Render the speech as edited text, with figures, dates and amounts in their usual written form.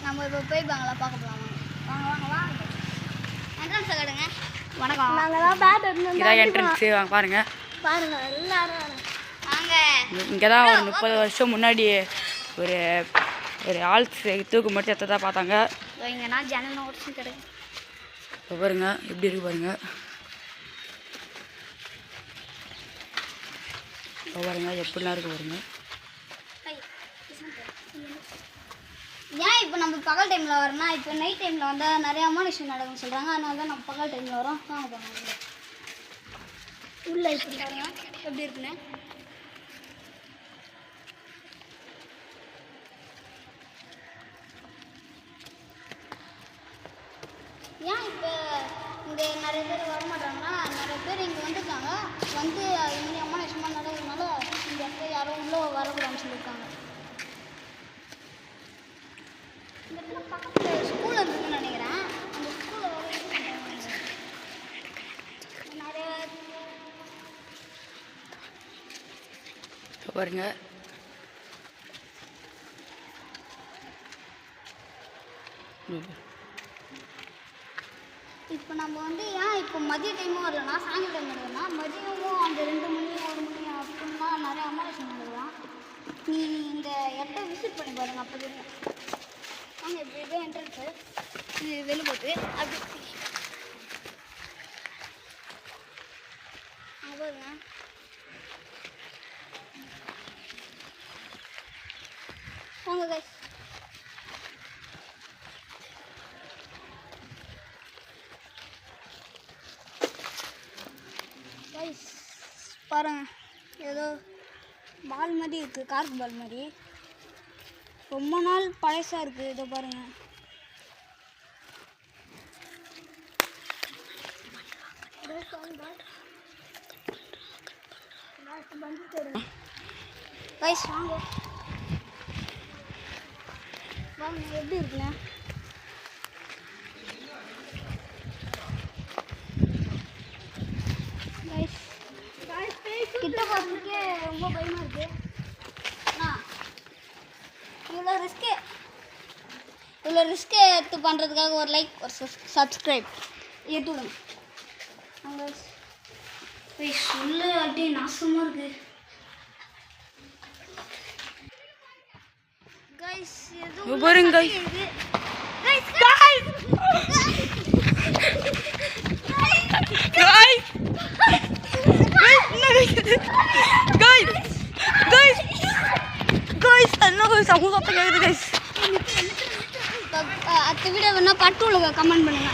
நம்ம இப்போ போய் பங்களா பார்க்க போகலாம். வாங்க வாங்க வாங்க. என்ட்ரன்ஸ் கட்டுங்க. வணக்கம். நாங்கள் தான் பேட் எடுத்து இதான் என்ட்ரன்ஸு. வாங்க பாருங்க பாருங்க எல்லாரும் வாங்க. இங்கே தான் ஒரு 30 வருஷம் முன்னாடி ஒரு ஒரு ஆள் தூக்கு மட்டும் எத்ததான் பார்த்தாங்க. இங்கன்னா ஜன்னல் ஓடிச்சு கிடையாது. இப்போ பாருங்க எப்படி இருக்கு பாருங்க. இப்போ பாருங்க எப்படிலாம் இருக்கு பாருங்க. ஏன் இப்போ நம்ம பகல் டைமில் வரோம்னா இப்போ நைட் டைமில் வந்தால் நிறைய அமானுஷம் நடக்கும்னு சொல்கிறாங்க. அதனால தான் நம்ம பகல் டைமில் வரோம். வாங்க போங்க. உள்ளே இப்படி பாருங்க எப்படி இருக்குன்னு. ஏன் இப்போ இங்கே நிறைய பேர் வரமாட்டாங்கன்னா நிறைய பேர் இங்கே வந்துருக்காங்க. வந்து இங்கே அமானுஷமாக நடக்கிறதுனால இந்த இடத்துல யாரும் உள்ளே வரக்கூடாதுன்னு சொல்லியிருக்காங்க. இந்த இடத்துல பக்கத்தில் ஸ்கூல் இருக்குதுன்னு நினைக்கிறேன். அந்த ஸ்கூலில் நிறைய பாருங்க இப்போ நம்ம வந்து ஏன் இப்போ மதிய டைமும் வரலன்னா சாயங்காலம் டைம் வருதுன்னா மதியமும் அந்த 2 மணி 1 மணி அப்படின்னா நிறைய அமானுஷம் வந்துடலாம். நீ இந்த இடத்த விசிட் பண்ணி பாருங்க. அப்போ தெரியும். வாங்க இப்படி இதே என்ட்ரன்ஸு இது வெளில போகுது அப்படி பாருங்க. வாங்க கைஸ். கைஸ் பாருங்க ஏதோ பால் மாதிரி இருக்குது. கார்க் பால் மாதிரி ரொம்ப நாள் பழசாக இருக்குது. இதை பாருங்க. கைஸ் வாங்க வாங்க எப்படி இருக்குண்ணே. கிட்ட போகிறதுக்கே ரொம்ப பயமாக இருக்குது. இவ்வளோ ரிஸ்க்கு எடுத்து பண்ணுறதுக்காக ஒரு லைக் ஒரு சப்ஸ்கிரைப் ஏற்றுவிடுங்க. அங்கே சொல்ல அப்படியே நாசமாக இருக்குது. கைஸ் எதுவும் பாருங்க அடுத்த வீடியோ வேணா பட்டு கமெண்ட் பண்ணுங்க.